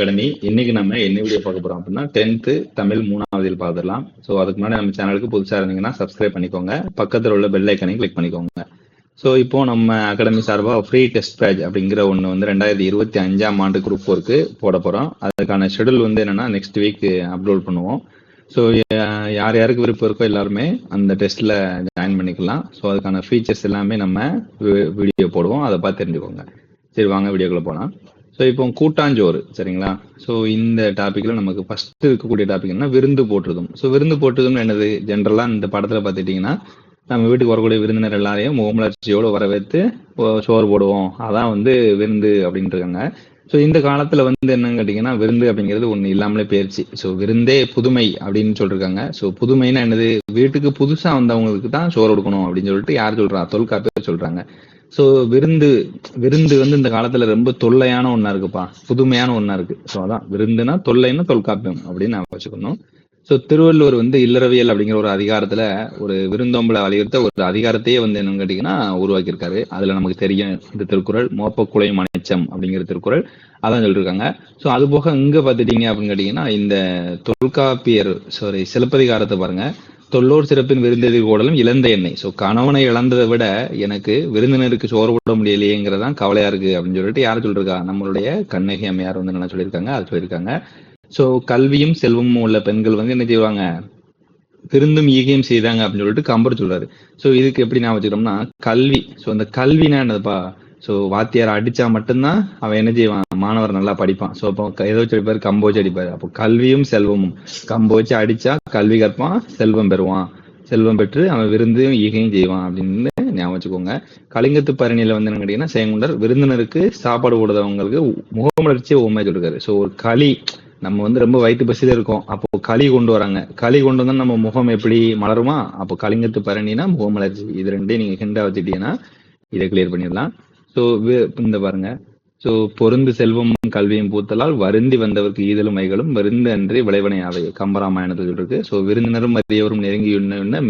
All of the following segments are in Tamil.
அகாடமி. இன்னைக்கு நம்ம என்ன வீடியோ பார்க்க போறோம் அப்படின்னா 10th தமிழ் 3வது இயல் பார்த்துடலாம். ஸோ அதுக்கு முன்னாடி நம்ம சேனலுக்கு புதுசாக இருந்தீங்கன்னா சப்ஸ்கிரைப் பண்ணிக்கோங்க, பக்கத்தில் உள்ள பெல் ஐக்கனையும் கிளிக் பண்ணிக்கோங்க. ஸோ இப்போ நம்ம அகாடமி சார்பாக ஃப்ரீ டெஸ்ட் பேட்ச் அப்படிங்கிற ஒன்று வந்து 2025ஆம் ஆண்டு குரூப் 4க்கு போட போகிறோம். அதுக்கான ஷெடியூல் வந்து என்னன்னா நெக்ஸ்ட் வீக் அப்லோட் பண்ணுவோம். ஸோ யார் யாருக்கு விருப்பம் இருக்கோ எல்லாருமே அந்த டெஸ்ட்டில் ஜாயின் பண்ணிக்கலாம். ஸோ அதுக்கான ஃபீச்சர்ஸ் எல்லாமே நம்ம வீடியோ போடுவோம், அதை பார்த்து தெரிஞ்சுக்கோங்க. சரி, வாங்க வீடியோக்குள்ள போகலாம். ஸோ இப்போ கூட்டாஞ்சோறு, சரிங்களா? ஸோ இந்த டாப்பிக்கில் நமக்கு ஃபர்ஸ்ட் இருக்கக்கூடிய டாபிக் என்ன, விருந்து போட்டுறதும். ஸோ விருந்து போட்டுறதும் என்னது, ஜென்ரலாக இந்த படத்தில் பார்த்துட்டிங்கன்னா நம்ம வீட்டுக்கு வரக்கூடிய விருந்தினர் எல்லாரையும் முகமலர்ச்சியோடு வரவேற்று சோறு போடுவோம், அதான் வந்து விருந்து அப்படின்ட்டு இருக்காங்க. ஸோ இந்த காலத்தில் வந்து என்னன்னு கேட்டிங்கன்னா விருந்து அப்படிங்கிறது ஒன்று இல்லாமலே போயிடுச்சு. ஸோ விருந்தே புதுமை அப்படின்னு சொல்லியிருக்காங்க. ஸோ புதுமைன்னா என்னது, வீட்டுக்கு புதுசாக வந்தவங்களுக்கு தான் சோறு கொடுக்கணும் அப்படின்னு சொல்லிட்டு யார் சொல்கிறா, தொல்காப்பியர் சொல்கிறாங்க. ஸோ விருந்து வந்து இந்த காலத்துல ரொம்ப தொல்லையான ஒண்ணா இருக்குப்பா, புதுமையான ஒண்ணா இருக்கு. ஸோ அதான் விருந்துனா தொல்லைன்னா தொல்காப்பியம் அப்படின்னு நான் வச்சுக்கணும். ஸோ திருவள்ளுவர் வந்து இல்லறவியல் அப்படிங்கிற ஒரு அதிகாரத்துல ஒரு விருந்தோம்பலை வலியுறுத்த ஒரு அதிகாரத்தையே வந்து என்னன்னு கேட்டீங்கன்னா உருவாக்கியிருக்காரு. அதுல நமக்கு தெரியும் இந்த திருக்குறள், மோப்பக்குலையும் மனைச்சம் அப்படிங்கிற திருக்குறள், அதான் சொல்லியிருக்காங்க. ஸோ அது போக இங்க பார்த்துட்டீங்க அப்படின்னு கேட்டீங்கன்னா இந்த தொல்காப்பியர் சிலப்பதிகாரத்தை பாருங்க, தொல்லோர் சிறப்பின் விருந்தெதிர் கோடலும் இழந்த எண்ணெய். ஸோ கணவனை இழந்ததை விட எனக்கு விருந்தினருக்கு சோறு போட முடியலையேங்கிறதான் கவலையா இருக்கு அப்படின்னு சொல்லிட்டு யார் சொல்லிருக்கா, நம்மளுடைய கண்ணகி அம்மையார் வந்து என்ன சொல்லியிருக்காங்க, அது சொல்லியிருக்காங்க. ஸோ கல்வியும் செல்வமும் உள்ள பெண்கள் வந்து என்ன செய்வாங்க, விருந்தும் ஈகையும் செய்தாங்க அப்படின்னு சொல்லிட்டு கம்பர் சொல்றாரு. ஸோ இதுக்கு எப்படி நான் வச்சுக்கிறோம்னா கல்வி. ஸோ அந்த கல்வினா என்னதுப்பா, ஸோ வாத்தியார் அடிச்சா மட்டும்தான் அவன் என்ன செய்வான், மாணவர் நல்லா படிப்பான். ஸோ அப்போ ஏதோ வச்சு அடிப்பாரு, கம்பு வச்சு அடிப்பாரு. அப்போ கல்வியும் செல்வமும், கம்பு வச்சு அடிச்சா கல்வி கற்பான், செல்வம் பெறுவான், செல்வம் பெற்று அவன் விருந்தையும் ஈகையும் செய்வான் அப்படின்னு ஞாபகம் வச்சுக்கோங்க. கலிங்கத்து பரணியில வந்து என்ன கேட்டீங்கன்னா சேங்குண்டர் விருந்தினருக்கு சாப்பாடு போடுறவங்களுக்கு முகமலர்ச்சியை உண்மை சொல்லிருக்காரு. ஸோ ஒரு களி, நம்ம வந்து ரொம்ப வயிற்று பசியில இருக்கோம், அப்போ களி கொண்டு வராங்க, களி கொண்டு வந்தா நம்ம முகம் எப்படி மலருமா, அப்போ கலிங்கத்து பரணினா முகமலர்ச்சி. இது ரெண்டையும் நீங்க ஹிண்டா வச்சுட்டீங்கன்னா இதை கிளியர் பண்ணிடலாம். ஸோ இந்த பாருங்க, ஸோ பொருந்து செல்வமும் கல்வியும் பூத்தலால் வருந்தி வந்தவருக்கு ஈதலும் மைகளும் விருந்து அன்றி விளைவனையாவை, கம்பராமாயணத்தில் இருக்கு. ஸோ விருந்தினரும் மதியவரும் நெருங்கி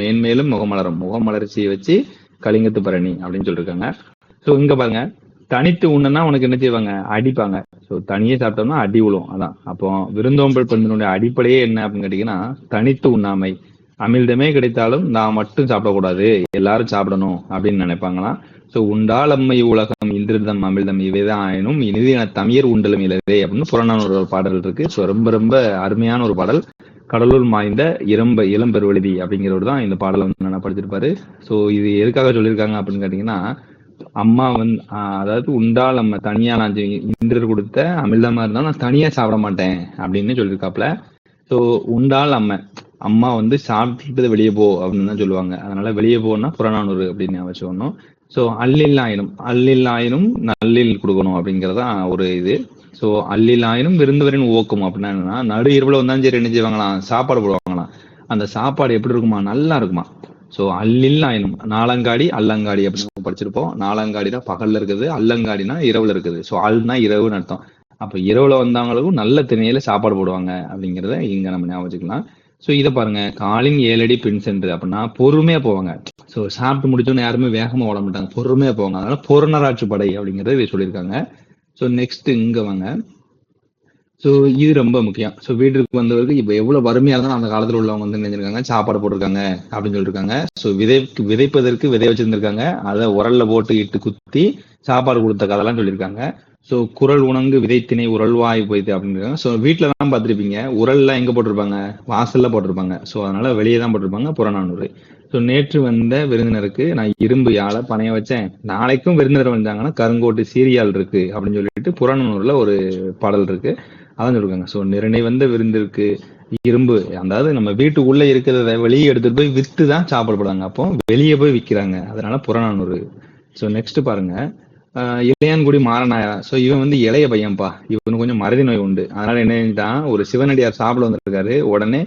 மேன்மேலும் முகமலரும், முகமலர்ச்சியை வச்சு கலிங்கத்து பரணி அப்படின்னு சொல்லியிருக்காங்க. ஸோ இங்க பாருங்க, தனித்து உண்ணுன்னா உனக்கு என்ன செய்வாங்க, அடிப்பாங்க. ஸோ தனியே சாப்பிட்டோம்னா அடி விழும். அதான் அப்போ விருந்தோம்பல் பெண்ணுடைய அடிப்படையே என்ன அப்படின்னு கேட்டீங்கன்னா தனித்து உண்ணாமை. அமிழ்தமே கிடைத்தாலும் நான் மட்டும் சாப்பிடக்கூடாது, எல்லாரும் சாப்பிடணும் அப்படின்னு நினைப்பாங்களாம். ஸோ உண்டால் அம்மை உலகம் இன்றிருந்தம் அமிழ்தம் இவைதான் ஆயினும் இனிது என தமிழர் உண்டலும் இலவே அப்படின்னு புறநானூறு ஒரு பாடல் இருக்கு. ஸோ ரொம்ப ரொம்ப அருமையான ஒரு பாடல். கடலூர் மாய்ந்த இளம்பெருவெழுதி அப்படிங்கிறவர் தான் இந்த பாடலை வந்து நல்லா படிச்சிருப்பாரு. ஸோ இது எதுக்காக சொல்லியிருக்காங்க அப்படின்னு கேட்டீங்கன்னா அம்மா வந்து அதாவது உண்டால் அம்மா தனியா நான் இந்திரர் கொடுத்த அமிழ்தமா இருந்தாலும் நான் தனியா சாப்பிட மாட்டேன் அப்படின்னு சொல்லியிருக்காப்ல. ஸோ உண்டால் அம்மா வந்து சாப்பிட்டு வெளியே போ அப்படின்னு தான் சொல்லுவாங்க. அதனால வெளியே போனா புறநானூறு அப்படின்னு வச்சுக்கணும். ஸோ அல்லில் ஆயினும் நல்லில் கொடுக்கணும் அப்படிங்கறதான் ஒரு இது. ஸோ அல்லில் ஆயினும் விருந்தவரின் ஊக்கம் அப்படின்னா என்னன்னா, நடு இரவுல வந்தாலும் சரி என்ன செய்வாங்களாம், சாப்பாடு போடுவாங்களாம். அந்த சாப்பாடு எப்படி இருக்குமா, நல்லா இருக்குமா. ஸோ அல்லில் ஆயினும், நாலங்காடி அல்லங்காடி அப்படின்னு படிச்சிருப்போம். நாலங்காடினா பகல்ல இருக்குது, அல்லங்காடினா இரவுல இருக்குது. ஸோ அல்னா இரவுன்னு அர்த்தம். அப்ப இரவுல வந்தவங்களுக்கும் நல்ல திணையில சாப்பாடு போடுவாங்க அப்படிங்கிறத இங்க நம்ம ஞாபகம் வச்சுக்கலாம். ஸோ இதை பாருங்க, காலின் 7 அடி பின் சென்று அப்படின்னா பொறுமையா போவாங்க. ஸோ சாப்பிட்டு முடிச்சோன்னு யாருமே வேகமா ஓட மாட்டாங்க, பொறுமையா போவாங்க. அதனால பொருணராட்சி படை அப்படிங்கறத இதை சொல்லியிருக்காங்க. ஸோ நெக்ஸ்ட் இங்க வாங்க. ஸோ இது ரொம்ப முக்கியம். ஸோ வீட்டுக்கு வந்தவருக்கு இப்போ எவ்வளவு வறுமையா இருந்தாலும் அந்த காலத்துல உள்ளவங்க வந்து நினைச்சிருக்காங்க சாப்பாடு போட்டிருக்காங்க அப்படின்னு சொல்லியிருக்காங்க. ஸோ விதைப்பதற்கு விதை வச்சிருந்திருக்காங்க, அதை உரல்ல போட்டு இட்டு குத்தி சாப்பாடு கொடுத்த கதெல்லாம் சொல்லியிருக்காங்க. ஸோ குரல் உணங்கு விதைத்திணை உரல்வாய் போயிட்டு அப்படின்னு. ஸோ வீட்டுல தான் பார்த்துருப்பீங்க, உரல்ல எங்க போட்டிருப்பாங்க, வாசல்ல போட்டிருப்பாங்க. ஸோ அதனால வெளியே தான் போட்டிருப்பாங்க புறநானூறு. ஸோ நேற்று வந்த விருந்தினருக்கு நான் இரும்பு யாழை பணைய வச்சேன், நாளைக்கும் விருந்தினர் வந்தாங்கன்னா கருங்கோட்டு சீரியால் இருக்கு அப்படின்னு சொல்லிட்டு புறநானூறுல ஒரு பாடல் இருக்கு, அதான் சொல்லிருக்காங்க. ஸோ நிறனை வந்த விருந்திற்கு இரும்பு, அதாவது நம்ம வீட்டுக்குள்ள இருக்கிறத வெளியே எடுத்துட்டு போய் வித்து தான் சாப்பிடப்படுறாங்க, அப்போ வெளியே போய் விற்கிறாங்க, அதனால புறநானூறு. ஸோ நெக்ஸ்ட் பாருங்க, இளையான்குடி மாறனாயா. ஸோ இவன் வந்து இளைய பையன்பா, இவனுக்கு கொஞ்சம் மறதி நோய் உண்டு. அதனால என்னட்டான், ஒரு சிவனடியார் சாப்பிட வந்திருக்காரு, உடனே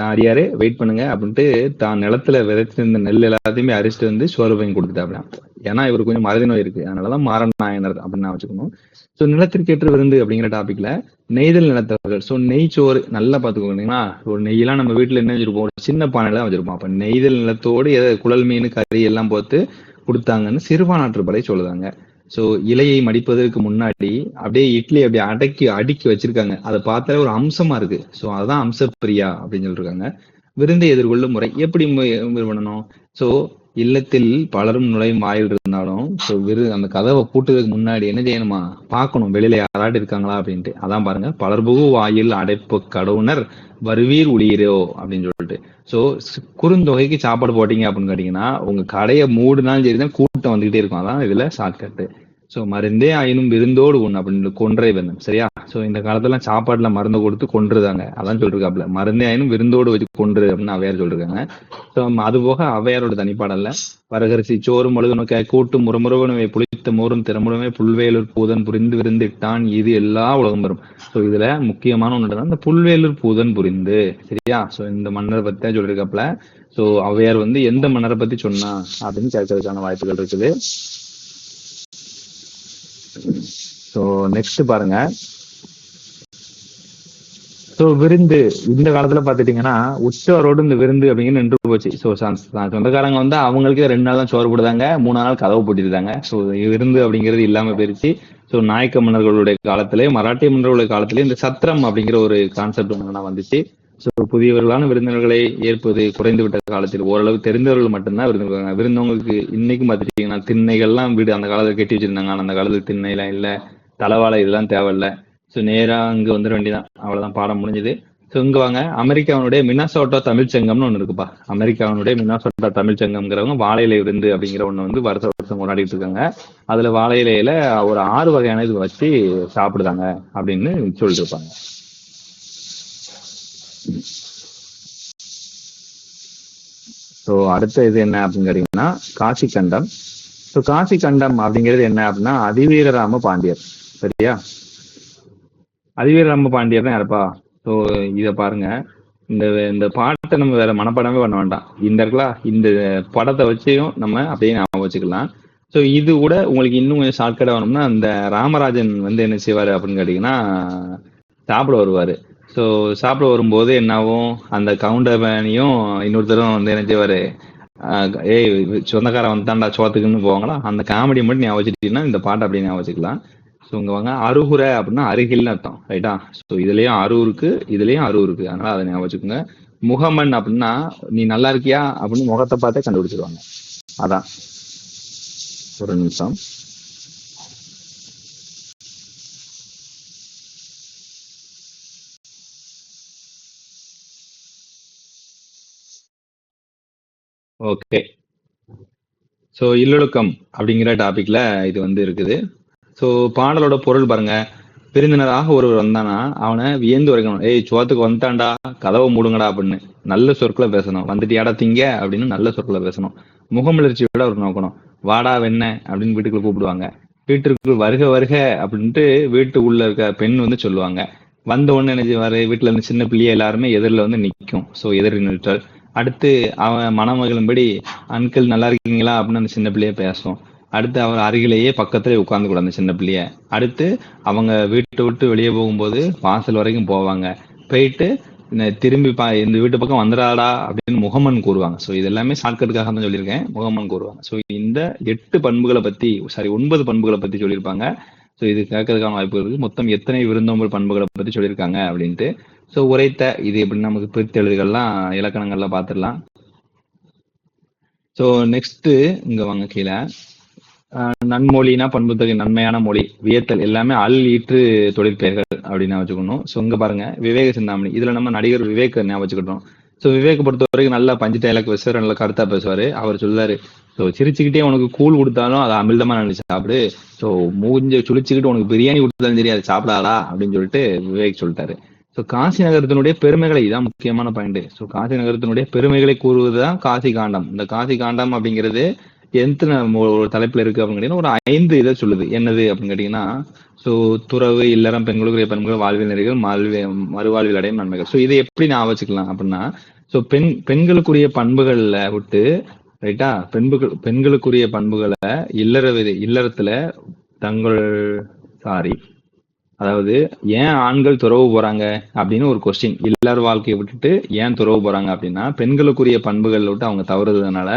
அடியாரு வெயிட் பண்ணுங்க அப்படின்ட்டு தான் நிலத்துல விதைச்சிருந்த நெல் எல்லாத்தையுமே அரிசிட்டு வந்து சோறு வாங்கி கொடுத்துட்டாப்ல. ஏன்னா இவருக்கு கொஞ்சம் மறதி நோய் இருக்கு, அதனாலதான் மாறநாயனர் அப்படின்னு நான் வச்சுக்கணும். ஸோ நிலத்திற்கேற்ற விருந்து அப்படிங்கிற டாபிக்ல நெய்தல் நிலத்தவர்கள். ஸோ நெய்ச்சோறு நல்லா பாத்துக்கோங்களா. ஒரு நெய்யெல்லாம் நம்ம வீட்டுல என்ன வச்சிருப்போம், ஒரு சின்ன பானையில வச்சிருப்போம். அப்ப நெய்தல் நிலத்தோடு குழல் மீன் கறி எல்லாம் போட்டு கொடுத்தாங்கன்னு சிறுபானாற்று படை சொல்லுதாங்க. ஸோ இலையை மடிப்பதற்கு முன்னாடி அப்படியே இட்லி அப்படியே அடுக்கி வச்சிருக்காங்க. அதை பார்த்தாலே ஒரு அம்சமா இருக்கு. ஸோ அதான் அம்சப்பிரியா அப்படின்னு சொல்லிருக்காங்க. விருந்தை எதிர்கொள்ளும் முறை எப்படி பண்ணணும்? ஸோ இல்லத்தில் பலரும் நுழையும் வாயில் இருந்தாலும் ஸோ அந்த கதவை பூட்டுறதுக்கு முன்னாடி என்ன செய்யணுமா? பார்க்கணும் வெளியில யாராட்டு இருக்காங்களா அப்படின்ட்டு. அதான் பாருங்க, பலர்புகு வாயில் அடைப்பு கடவுணர் வருவீர் உளியரோ அப்படின்னு சொல்லிட்டு. ஸோ குறுந்தொகைக்கு சாப்பாடு போட்டீங்க அப்படின்னு கேட்டீங்கன்னா உங்க கடையை மூடுனாலும் சரிதான் கூட்டம் வந்துகிட்டே இருக்கும். அதான் இதுல ஷார்ட்கட்டு. ஸோ மருந்தே ஆயினும் விருந்தோடு ஒண்ணு அப்படின்னு கொன்றை வேணும். சரியா? ஸோ இந்த காலத்துல சாப்பாடுல மருந்து கொடுத்து கொன்றுதாங்க. அதான் சொல்லிருக்காப்ல, மருந்தே ஆயினும் விருந்தோடு வச்சு கொன்று அப்படின்னு அவையார் சொல்லிருக்காங்க. ஸோ அது போக அவையாரோட தனிப்பாடல்ல வரகரிசி சோறும் மழுதுனொக்க கூட்டு முறமுறவனுமே புளித்த மோரும் திறமுறமே புல்வேலூர் பூதன் புரிந்து விருந்திட்டான் இது எல்லா உலகம் வரும். ஸோ இதுல முக்கியமான ஒன்று இந்த புல்வேலூர் பூதன் புரிந்து. சரியா? ஸோ இந்த மன்னரை பத்தி தான் சொல்லியிருக்காப்ல. ஸோ அவையார் எந்த மன்னரை பத்தி சொன்னா அப்படின்னு கேட்கறதுக்கான வாய்ப்புகள் இருக்குது. ஸோ நெக்ஸ்ட் பாருங்க. ஸோ விருந்து இந்த காலத்துல பாத்துட்டீங்கன்னா உச்சவரோடு இந்த விருந்து அப்படிங்கிற நின்று போச்சு. ஸோ சொந்தக்காரங்க அவங்களுக்கு 2 நாள் தான் சோறு போடுதாங்க, 3 நாள் கதவு போட்டிருந்தாங்க. ஸோ விருந்து அப்படிங்கிறது இல்லாம போயிருச்சு. ஸோ நாயக்க மன்னர்களுடைய காலத்திலே மராட்டிய மன்னர்களுடைய காலத்திலே இந்த சத்திரம் அப்படிங்கிற ஒரு கான்செப்ட் வந்துச்சு. ஸோ புதியவர்களான விருந்தினர்களை ஏற்பது குறைந்து விட்ட காலத்தில் ஓரளவு தெரிந்தவர்கள் மட்டும்தான் விருந்துருக்காங்க. விருந்தவங்களுக்கு இன்னைக்கும் பார்த்துட்டீங்கன்னா திண்ணைகள்லாம் வீடு அந்த காலத்தில் கட்டி வச்சிருந்தாங்க. ஆனால் அந்த காலத்தில் திண்ணைலாம் இல்லை, தலைவாழை இதெல்லாம் தேவையில்லை. ஸோ நேராக அங்கே வந்துட வேண்டியதான், அவ்வளோதான், பாடம் முடிஞ்சுது. ஸோ இங்கே வாங்க, அமெரிக்காவுடைய மினாசோட்டா தமிழ்ச்சங்கம்னு ஒன்று இருக்குப்பா. அமெரிக்காவுடைய மினாசோட்டா தமிழ்ச்சங்கம்ங்கிறவங்க வாழை இலை விருந்து அப்படிங்கிற ஒன்று வருஷம் கொண்டாடிட்டு இருக்காங்க. அதில் வாழை இலையில ஒரு 6 வகையான இது வச்சு சாப்பிடுதாங்க அப்படின்னு சொல்லிட்டு இருப்பாங்க. ஸோ அடுத்த இது என்ன அப்படின்னு கேட்டீங்கன்னா காசி கண்டம். ஸோ காசி கண்டம் அப்படிங்கிறது என்ன அப்படின்னா அதிவீரராம பாண்டியர். சரியா? அதிவீரராம பாண்டியர் தான் யாருப்பா? ஸோ இதை பாருங்க, இந்த பாட்டை நம்ம வேற மனப்படமே பண்ண வேண்டாம். இந்த இருக்கலாம், இந்த படத்தை வச்சையும் நம்ம அப்படியே ஞாபகம் வச்சுக்கலாம். ஸோ இது கூட உங்களுக்கு இன்னும் கொஞ்சம் ஷார்ட்கட்டாக வேணும்னா அந்த ராமராஜன் என்ன செய்வார் அப்படின்னு கேட்டிங்கன்னா சாப்பிட வருவார். ஸோ சாப்பிட வரும்போது என்னாகும், அந்த கவுண்டமணியும் இன்னொருத்தரும் என்ன செய்வார், ஏய் சொந்தக்காரன் வந்துட்டான்டா சோத்துக்குன்னு போவாங்களா, அந்த காமெடி மட்டும் ஞாபகம் வச்சுட்டீங்கன்னா இந்த பாட்டை அப்படியே ஞாபகம் வச்சுக்கலாம். ஸோ இங்கே வாங்க, அருகுரை அப்படின்னா அருகில்னு அர்த்தம். ரைட்டா? ஸோ இதுலேயும் அருவுருக்கு, இதுலேயும் அருவுருக்கு, அதனால அதை ஞாபகம் வச்சுக்கோங்க. முகமன் அப்படின்னா நீ நல்லா இருக்கியா அப்படின்னு முகத்தை பார்த்தே கண்டுபிடிச்சிருவாங்க. அதான். ஒரு நிமிஷம். ஓகே. ஸோ இல்லொழுக்கம் அப்படிங்கிற டாபிக்ல இது இருக்குது. ஸோ பாடலோட பொருள் பாருங்க, விருந்தினராக ஒருவர் வந்தானா அவனை வியந்து உரைக்கணும். ஏய் சோத்துக்கு வந்துட்டான்டா, கதவை மூடுங்கடா அப்படின்னு நல்ல சொற்களை பேசணும். வந்துட்டியாடா திங்க அப்படின்னு நல்ல சொற்களை பேசணும். முகமலர்ச்சியோட அவர் நோக்கணும். வாடா வெண்ண அப்படின்னு வீட்டுக்குள்ள கூப்பிடுவாங்க. வீட்டிற்குள் வருக வருக அப்படின்ட்டு வீட்டுக்குள்ள இருக்க பெண் சொல்லுவாங்க. வந்த உடனே என்ன செய்வாரு, வீட்டுல இருந்து சின்ன பிள்ளைய எல்லாருமே எதிரில் நிற்கும். ஸோ எதிரி நிறுத்தல். அடுத்து அவன் மணமகளும்படி அன்கிள் நல்லா இருக்கீங்களா அப்படின்னு அந்த சின்ன பிள்ளைய பேசும். அடுத்து அவர் அருகிலேயே பக்கத்துல உட்கார்ந்து கூட அந்த சின்ன பிள்ளைய. அடுத்து அவங்க வீட்டை விட்டு வெளியே போகும்போது வாசல் வரைக்கும் போவாங்க. போயிட்டு திரும்பி இந்த வீட்டு பக்கம் வந்துடாடா அப்படின்னு முகமன் கூறுவாங்க. ஸோ இது எல்லாமே ஷார்ட்கட்டுக்காக தான் சொல்லியிருக்கேன். முகமன் கூறுவாங்க. ஸோ இந்த 8 பண்புகளை பத்தி 9 பண்புகளை பத்தி சொல்லியிருப்பாங்க. ஸோ இது கேட்கறதுக்கான வாய்ப்பு இருக்கு. மொத்தம் எத்தனை விருந்தோம்பல் பண்புகளை பத்தி சொல்லியிருக்காங்க அப்படின்ட்டு. ஸோ உரைத்த இது எப்படி நமக்கு பிரித்தெழுதுகள்லாம் இலக்கணங்கள்லாம் பார்த்துடலாம். ஸோ நெக்ஸ்ட் இங்க வாங்க கீழே நன்மொழினா பண்புத்தொகை, நன்மையான மொழி, வியத்தல் எல்லாமே ஈற்று தொழிற்பெயர்கள் அப்படின்னு வச்சுக்கணும். ஸோ இங்க பாருங்க விவேக சிந்தாமணி, இதுல நம்ம நடிகர் விவேக் ஞாபகம் வச்சுக்கிட்டோம். ஸோ விவேக் பொறுத்த வரைக்கும் நல்லா பஞ்சு டைலாக் பேசுவார், நல்லா கருத்தா பேசுவாரு. அவர் சொல்றாரு, ஸோ சிரிச்சுக்கிட்டே உனக்கு கூழ் கொடுத்தாலும் அதை அமிழ்தமா நினைச்சு சாப்பிடு, ஸோ மூஞ்ச சுழிச்சுக்கிட்டு உனக்கு பிரியாணி கொடுத்தாலும் சரி அதை சாப்பிடாதா அப்படின்னு சொல்லிட்டு விவேக் சொல்லிட்டாரு. ஸோ காசி நகரத்தினுடைய பெருமைகளை, இதான் முக்கியமான பாயிண்ட். ஸோ காசி நகரத்தினுடைய பெருமைகளை கூறுவதுதான் காசி காண்டம். இந்த காசி காண்டம் அப்படிங்கிறது எத்தனை ஒரு தலைப்புல இருக்கு அப்படின்னு கேட்டீங்கன்னா ஒரு 5 இதை சொல்லுது. என்னது அப்படின்னு கேட்டீங்கன்னா ஸோ துறவு, இல்லறம், பெண்களுக்குரிய பண்புகள், வாழ்வியல் நெறிகள், மறுவாழ்வில் அடையும் நன்மைகள். ஸோ இதை எப்படி நான் வச்சுக்கலாம் அப்படின்னா ஸோ பெண்களுக்குரிய பண்புகள்ல விட்டு ரைட்டா, பெண்களுக்குரிய பண்புகளை இல்லறத்துல தங்கள் அதாவது ஏன் ஆண்கள் துறவு போறாங்க அப்படின்னு ஒரு கொஸ்டின். இல்லற வாழ்க்கையை விட்டுட்டு ஏன் துறவு போறாங்க அப்படின்னா பெண்களுக்குரிய பண்புகள் விட்டு அவங்க தவறுறதுனால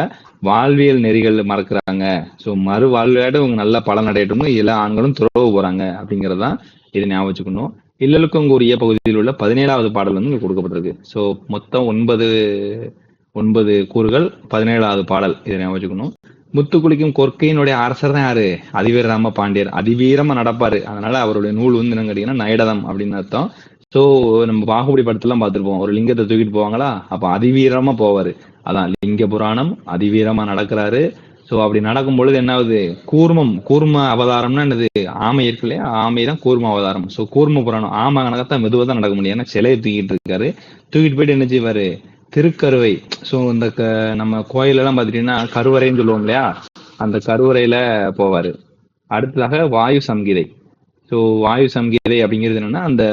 வாழ்வியல் நெறிகள் மறக்கிறாங்க. ஸோ மறு வாழ்வியோட இவங்க நல்ல பலன் அடையட்டும்னு எல்லா ஆண்களும் துறவு போறாங்க அப்படிங்கறதான் இதை ஞாபகம் வச்சுக்கணும். இல்லலுக்கும் கூறிய பகுதியில் உள்ள 17வது பாடல் வந்து இங்க கொடுக்கப்பட்டிருக்கு. ஸோ மொத்தம் 9 கூறுகள், 17வது பாடல், இதை ஞாபகம் வச்சுக்கணும். முத்து குளிக்கும் கொற்கையினுடைய அரசர் தான் யாரு? அதிவீர ராம பாண்டியர். அதிவீரமா நடப்பாரு. அதனால அவருடைய நூல் வந்து என்ன கேட்டீங்கன்னா நைடதம் அப்படின்னு அர்த்தம். சோ நம்ம பாகுபலி படத்தெல்லாம் பார்த்திருப்போம். ஒரு லிங்கத்தை தூக்கிட்டு போவாங்களா, அப்ப அதிவீரமா போவாரு. அதான் லிங்க புராணம், அதிவீரமா நடக்கிறாரு. சோ அப்படி நடக்கும் பொழுது என்ன ஆகுது? கூர்ம அவதாரம்னா என்னது? ஆமை இருக்கு இல்லையா, ஆமை தான் கூர்ம அவதாரம். சோ கூர்ம புராணம் ஆமை கணக்கத்தான் மெதுவாக தான் நடக்க முடியும். ஏன்னா சிலையை தூக்கிட்டு இருக்காரு. தூக்கிட்டு போயிட்டு என்ன செய்வாரு? திருக்கருவை. சோ இந்த நம்ம கோயிலெல்லாம் பாத்துட்டீங்கன்னா கருவறைன்னு சொல்லுவோம் இல்லையா, அந்த கருவறையில போவாரு. அடுத்ததாக வாயு சம்கீதை. ஸோ வாயு சம்கீதை அப்படிங்கிறது என்னன்னா அந்த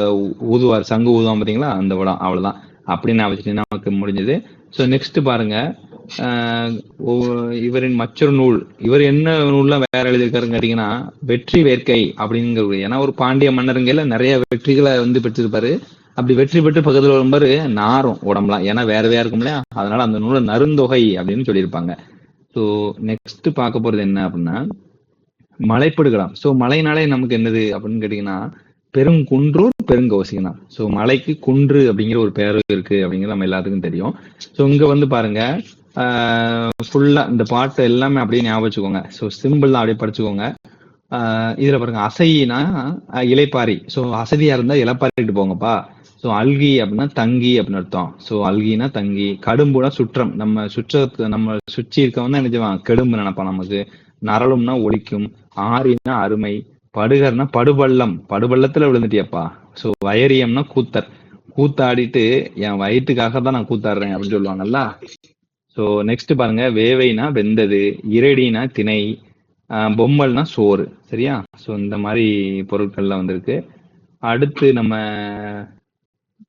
ஊதுவார், சங்கு ஊதுவான் பார்த்தீங்களா, அந்த படம். அவ்வளவுதான். அப்படின்னு வச்சுட்டு நமக்கு முடிஞ்சது. ஸோ நெக்ஸ்ட் பாருங்க, இவரின் மற்றொரு நூல். இவர் என்ன நூல்லாம் வேற எழுதியிருக்காருன்னு கேட்டீங்கன்னா வெற்றி வேட்கை அப்படிங்கிறது. ஏன்னா ஒரு பாண்டிய மன்னருங்கையில நிறைய வெற்றிகளை வந்து பெற்றிருப்பாரு. அப்படி வெற்றி பெற்று பக்கத்துல வரும்போது நாரும் உடம்புலாம், ஏன்னா வேற இருக்கும் இல்லையா, அதனால அந்த நூலை நருந்தொகை அப்படின்னு சொல்லியிருப்பாங்க. ஸோ நெக்ஸ்ட் பார்க்க போறது என்ன அப்படின்னா மலைப்படுகலாம். ஸோ மலைனாலே நமக்கு என்னது அப்படின்னு கேட்டீங்கன்னா பெருங்குன்றூர் பெருங்கௌசிகம் தான். ஸோ மலைக்கு குன்று அப்படிங்கிற ஒரு பேர் இருக்கு அப்படிங்கிறது நம்ம எல்லாத்துக்கும் தெரியும். ஸோ இங்க வந்து பாருங்க, ஃபுல்லா இந்த பாட்டு எல்லாமே அப்படியே ஞாபகம் வச்சுக்கோங்க. ஸோ சிம்பிள் தான், அப்படியே படிச்சுக்கோங்க. இதுல பாருங்க, அசைனா இலைப்பாரி. ஸோ அசதியா இருந்தா இலைப்பாரிட்டு போங்கப்பா. ஸோ அல்கி அப்படின்னா தங்கி அப்படின்னு அர்த்தம். ஸோ அல்கினா தங்கி. கடும்புனா சுற்றம். நம்ம சுற்றி இருக்கவன் தான் நினைச்சுவான் கெடும்பு நினைப்பான் நமக்கு. நரலும்னா ஒழிக்கும். ஆரினா அருமை. படுகர்னா படுபள்ளம். படுபள்ளத்துல விழுந்துட்டியப்பா. ஸோ வயரியம்னா கூத்தர். கூத்தாடிட்டு என் வயிற்றுக்காக தான் நான் கூத்தாடுறேன் அப்படின்னு சொல்லுவாங்கல்ல. ஸோ நெக்ஸ்ட் பாருங்க, வேவைனா வெந்தது. இரடினா திணை. பொம்மல்னா சோறு. சரியா? ஸோ இந்த மாதிரி பொருட்கள்லாம் வந்திருக்கு. அடுத்து நம்ம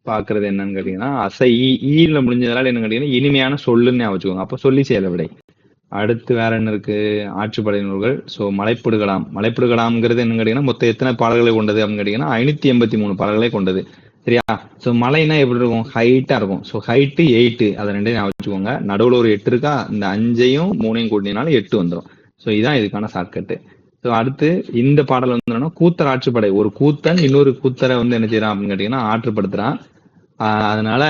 பாக்குறது என்னன்னு கேட்டீங்கன்னா ஈல முடிஞ்சதுனால என்ன கேட்டீங்கன்னா இனிமையான சொல்லுன்னு வச்சுக்கோங்க. அப்ப சொல்லி செயல விடை. அடுத்து வேற என்ன இருக்கு? ஆற்றுப்படை நூல்கள். ஸோ மலைப்படுகலாம்ங்கிறது என்ன கேட்டீங்கன்னா மொத்தம் எத்தனை பாடல்களை கொண்டது அப்படின்னு கேட்டீங்கன்னா 583 பாடல்களை கொண்டது. சரியா? ஸோ மலைனா எப்படி இருக்கும்? ஹைட்டா இருக்கும். ஸோ ஹைட்டு 8, அதை ரெண்டையும் ஞாபகம் வச்சுக்கோங்க. நடுவில் ஒரு 8 இருக்கா, இந்த 5ஐயும் 3ஐயும் கூட்டினாலும் 8 வந்துடும். ஸோ இதுதான் இதுக்கான ஷார்ட்கட்டு. ஸோ அடுத்து இந்த பாடல் வந்து என்னன்னா கூத்தர் ஆற்றுப்படை. ஒரு கூத்தன் இன்னொரு கூத்தரை வந்து என்ன செய்யறான் அப்படின்னு கேட்டீங்கன்னா ஆற்றுப்படுத்துறான். அதனால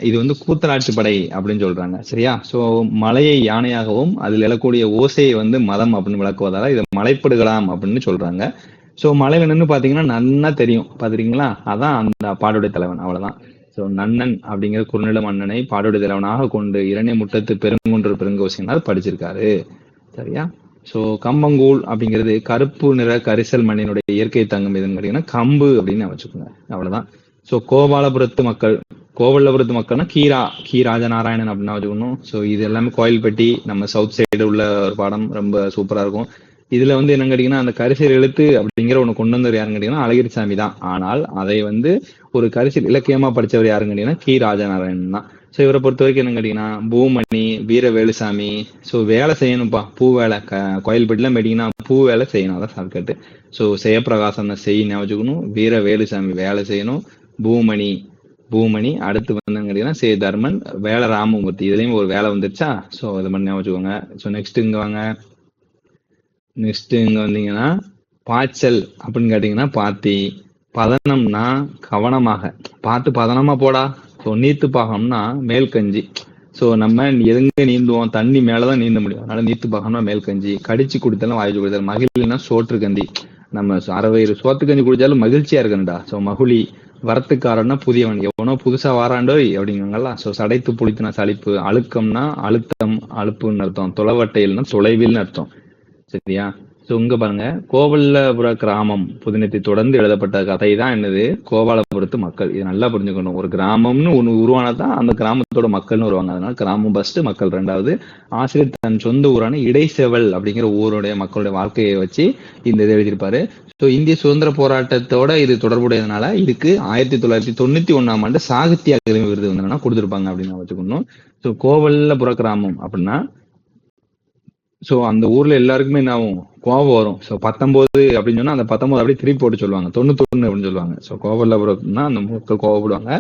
இது வந்து கூத்தராட்சிப்படை அப்படின்னு சொல்றாங்க. சரியா? சோ மலையை யானையாகவும் அதில் எழக்கூடிய ஓசையை வந்து மதம் அப்படின்னு விளக்குவதால இதை மலைப்படுகலாம் அப்படின்னு சொல்றாங்க. சோ மலையில நின்று பாத்தீங்கன்னா நன்னா தெரியும். பாத்துறீங்களா? அதான் அந்த பாடுடைய தலைவன். அவ்வளவுதான். சோ நன்னன் அப்படிங்கிற குறுநில மன்னனை பாடுடைய தலைவனாக கொண்டு இரண்டை முட்டத்து பெருங்குன்று பெருங்கோசினால் படிச்சிருக்காரு. சரியா? சோ கம்பங்கூழ் அப்படிங்கிறது கருப்பு நிற கரிசல் மண்ணினுடைய இயற்கை தங்கம் எதுன்னு கேட்டீங்கன்னா கம்பு அப்படின்னு வச்சுக்கோங்க. அவ்வளவுதான். சோ கோபாலபுரத்து மக்கள்னா கி ராஜநாராயணன் அப்படின்னா வச்சுக்கணும். ஸோ இது எல்லாமே கோயில்பட்டி, நம்ம சவுத் சைடு உள்ள ஒரு பாடம், ரொம்ப சூப்பரா இருக்கும். இதுல வந்து என்ன கேட்டீங்கன்னா அந்த கரிசல் எழுத்து அப்படிங்கிற ஒண்ணு கொண்டு வந்தவர் யாருன்னு கேட்டீங்கன்னா அழகிரிசாமி தான். ஆனால் அதை வந்து ஒரு கரிசல் இலக்கியமா படிச்சவர் யாருன்னு கேட்டீங்கன்னா கி ராஜநாராயணன் தான். ஸோ இவரை பொறுத்த வரைக்கும் என்ன கேட்டீங்கன்னா பூமணி, வீர வேலுசாமி. ஸோ வேலை செய்யணும்ப்பா, பூ வேலை. கோயில்பட்டிலாம் போயிட்டீங்கன்னா பூ வேலை செய்யணும், அதான் ஷார்ட்கட்டு. ஸோ ஜெயபிரகாசம் செய்ய வச்சுக்கணும். வீர வேலுசாமி வேலை செய்யணும். பூமணி அடுத்து வந்து சே தர்மன், வேலை ராமமூர்த்தி. இதுலயும் ஒரு வேலை வந்துருச்சா? ஸோ இது பண்ணி வச்சுக்கோங்க. ஸோ நெக்ஸ்ட் இங்க வந்தீங்கன்னா பாய்ச்சல் அப்படின்னு கேட்டீங்கன்னா பாத்தி. பதனம்னா கவனமாக பார்த்து பதனமா போடா. ஸோ நீத்து பாகம்னா மேல் கஞ்சி. ஸோ நம்ம எதுங்க நீந்துவோம்? தண்ணி மேலதான் நீந்த முடியும். அதனால நீத்து பாகம்னா மேல் கஞ்சி. கடிச்சு குடித்தாலும் வாய்ச்சி குடித்தாலும். மகிழ்னா சோற்று கஞ்சி. நம்ம அறவயிறு சோத்து கஞ்சி குடிச்சாலும் மகிழ்ச்சியா இருக்கணும்டா. ஸோ மகுழி. வரத்துக்காரன்னா புதியவன், எவனோ புதுசா வாராண்டோய் அப்படிங்காங்கல்ல. ஸோ சடைத்து புளித்துனா சளிப்பு. அழுக்கம்னா அழுத்தம் அழுப்புன்னு அர்த்தம். தொலைவட்டையில்னா தொலைவில்னு அர்த்தம். சரியா? ஸோ இங்க பாருங்க, கோவலபுர கிராமம் புதினத்தை தொடர்ந்து எழுதப்பட்ட கதை தான் என்னது? கோபாலபுரத்து மக்கள். இது நல்லா புரிஞ்சுக்கணும். ஒரு கிராமம்னு ஒன்று உருவானதான் அந்த கிராமத்தோட மக்கள்னு வருவாங்க. அதனால கிராமம் ஃபர்ஸ்ட், மக்கள் ரெண்டாவது. ஆசிரியர் தன் சொந்த ஊரான இடைச்செவல் அப்படிங்கிற ஊருடைய மக்களுடைய வாழ்க்கையை வச்சு இந்த இதை எழுதியிருப்பாரு. ஸோ இந்திய சுதந்திர போராட்டத்தோட இது தொடர்புடையதுனால இதுக்கு 1991ஆம் ஆண்டு சாகித்ய அகாதமி விருது வந்து கொடுத்துருப்பாங்க அப்படின்னு வச்சுக்கணும். ஸோ கோவலபுர கிராமம் அப்படின்னா ஸோ அந்த ஊர்ல எல்லாருக்குமே என்ன ஆகும்? கோபம் வரும். ஸோ 19 அப்படின்னு சொன்னா அந்த 19 அப்படியே திருப்பி போட்டு சொல்லுவாங்க. 91 அப்படின்னு சொல்லுவாங்க. ஸோ கோவலபுரம்னா அந்த மக்கள் கோவப்படுவாங்க,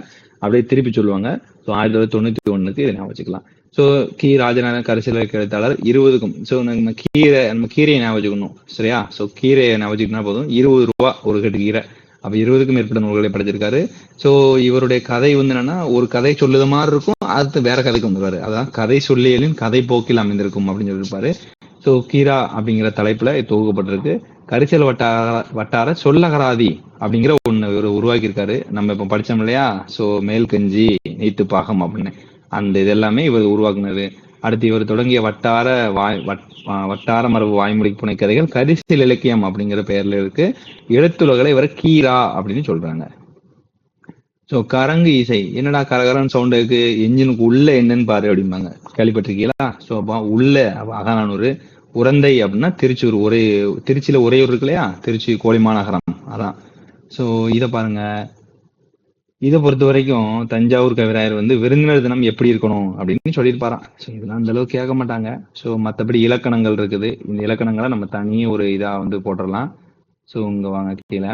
அப்படியே திருப்பி சொல்லுவாங்க. ஸோ 1991 1க்கு இதை ஞாபகம் வச்சுக்கலாம். ஸோ கி ராஜநாதன் கரிசல் எழுத்தாளர் 20க்கும். ஸோ நம்ம கீரையை ஞாபகம் வச்சுக்கணும் சரியா. ஸோ கீரையை ஞாபகம் வச்சுக்கிட்டா போதும். 20 ரூபா ஒரு கட்டு கீரை. அப்ப 20க்கும் மேற்பட்ட நூல்களை படைச்சிருக்காரு. ஸோ இவருடைய கதை வந்து என்னன்னா ஒரு கதை சொல்லுத மாதிரி இருக்கும், அடுத்து வேற கதைக்கு வந்துருவாரு. அதான் கதை சொல்லியலின் கதை போக்கில் அமைந்திருக்கும் அப்படின்னு சொல்லியிருப்பாரு. ஸோ கீரா அப்படிங்கிற தலைப்புல தொகுக்கப்பட்டிருக்கு. கரிசல் வட்டார சொல்லகராதி அப்படிங்கிற ஒண்ணு உருவாக்கியிருக்காரு. நம்ம இப்ப படிச்சோம் இல்லையா. ஸோ மேல்கஞ்சி நீட்டு பாகம் அப்படின்னு அந்த இது எல்லாமே இவர் உருவாக்குனது. அடுத்து இவர் தொடங்கிய வட்டார மரபு வாய்மொழி புனை கதைகள் கரிசல் இலக்கியம் அப்படிங்கிற பெயர்ல இருக்கு. எழுத்துலகளை இவரை கீரா அப்படின்னு சொல்றாங்க. ஸோ கரங்கு இசை என்னடா கரகரன் சவுண்ட் இருக்கு, என்ஜினுக்கு உள்ள என்னன்னு பாரு அப்படிம்பாங்க, கேள்விப்பட்டிருக்கீங்களா. ஸோ அப்போ உள்ள அகநானூறு. உரந்தை அப்படின்னா திருச்சூர், திருச்சியில உறையூர் இருக்கு இல்லையா, திருச்சி கோழிமாநகரம் அதான். ஸோ இதை பாருங்க. இதை பொறுத்த வரைக்கும் தஞ்சாவூர் கவிராயர் வந்து விருந்தினர் தினம் எப்படி இருக்கணும் அப்படின்னு சொல்லியிருப்பாராம். ஸோ இதெல்லாம் அந்த அளவுக்கு கேட்க மாட்டாங்க. ஸோ மற்றபடி இலக்கணங்கள் இருக்குது. இந்த இலக்கணங்களை நம்ம தனியே ஒரு இதா வந்து போட்டுடலாம். ஸோ இங்க வாங்க கீழே.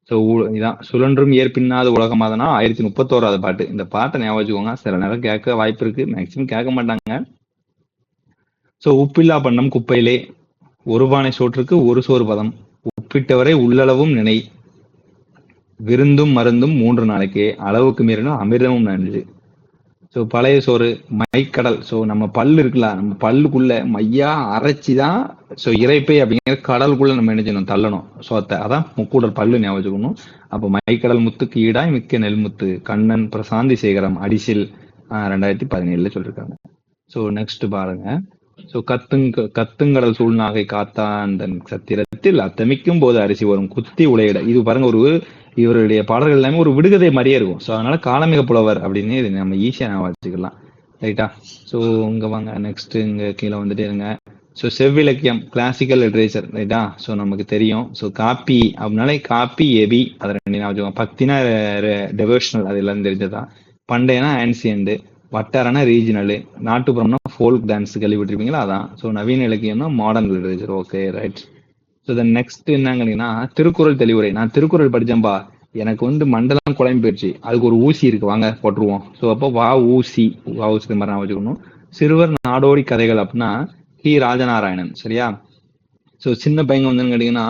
ஸோ இதான் சுழன்றும் ஏற்பின்னாத உலகமாதனா 1031வது பாட்டு. இந்த பாட்டை ஞாபகம் வச்சுக்கோங்க. சில நேரம் கேட்க வாய்ப்பு இருக்கு, மேக்சிமம் கேட்க மாட்டாங்க. ஸோ உப்பில்லா பண்ணம் குப்பையிலே, ஒரு பானை சோற்றுக்கு ஒரு சோறு பதம், உப்பிட்டவரை உள்ளளவும் நினை, விருந்தும் மருந்தும் 3 நாளைக்கே, அளவுக்கு மீறினும் அமிர்தமும் நன்று. ஸோ பழைய சோறு மைக்கடல். ஸோ நம்ம பல்லு இருக்குல்ல, நம்ம பல்லுக்குள்ள மையா அரைச்சிதான் ஸோ இறைப்பை அப்படிங்கிற கடலுக்குள்ள நம்ம என்ன செய்யணும், தள்ளணும் சோத்தை. அதான் முக்கூடல் பல்லு ஞாபகம் வச்சுக்கணும். அப்போ மைக்கடல் முத்துக்கு ஈடாய் மிக்க நெல்முத்து, கண்ணன் பிரசாந்தி சேகரம் அடிசில் 2017 சொல்லியிருக்காங்க. ஸோ நெக்ஸ்ட் பாருங்க. ஸோ கத்துங்கடல் சூழ்நாகை காத்தாந்தன் சத்திரத்தில் அத்தமிக்கும் போது அரிசி வரும் குத்தி உலையிட. இது பாருங்க, இவருடைய பாடல்கள் எல்லாமே ஒரு விடுகதை மாதிரியே இருக்கும். ஸோ அதனால காலமிக புலவர் அப்படின்னு இது நம்ம ஈஸியா நான் வச்சுக்கலாம் ரைட்டா. ஸோ இங்க வாங்க நெக்ஸ்ட் இங்க கீழே வந்துட்டே இருங்க. ஸோ செவ்விலக்கியம் கிளாசிக்கல் லிட்ரேச்சர் ரைட்டா. ஸோ நமக்கு தெரியும். ஸோ காப்பி அப்படின்னாலே காப்பி எபி அதை 2 ஞாபகம். பக்தினா டெவோஷனல், அது எல்லாம் தெரிஞ்சதான். பண்டையனா ஆன்சியன்ட், வட்டாரனா ரீஜனலு, நாட்டுப்புறம்னா ஃபோல்க் டான்ஸ் கேள்விப்பட்டிருப்பீங்களா அதான். ஸோ நவீன இலக்கியம்னா modern literature. Okay right. So then next என்னங்கன்னா திருக்குறள் தெளிவுரை. நான் திருக்குறள் படிச்சேன்பா, எனக்கு வந்து மண்டலம் குழம்பு போயிடுச்சு, அதுக்கு ஒரு ஊசி இருக்கு, வாங்க போட்டுருவோம். ஸோ அப்போ ஊசி மாதிரி நான் வச்சுக்கணும். சிறுவர் நாடோடி கதைகள் அப்படின்னா கி ராஜநாராயணன் சரியா. ஸோ சின்ன பையன் வந்து கேட்டீங்கன்னா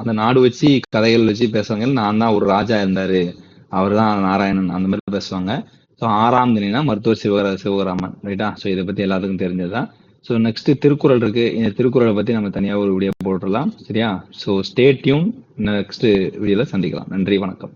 அந்த நாடு வச்சு கதைகள் வச்சு பேசுவாங்க. நான் தான் ஒரு ராஜா இருந்தாரு, அவர் தான் நாராயணன், அந்த மாதிரி பேசுவாங்க. ஸோ 6ஆம் தினா மருத்துவர் சிவராமன் ரைட்டா. ஸோ இதை பத்தி எல்லாத்துக்கும் தெரிஞ்சதுதான். ஸோ நெக்ஸ்ட் திருக்குறள் இருக்கு. இந்த திருக்குறளை பத்தி நம்ம தனியாக ஒரு வீடியோ போட்டுடலாம் சரியா. So stay tune. நெக்ஸ்ட் வீடியோல சந்திக்கலாம். நன்றி, வணக்கம்.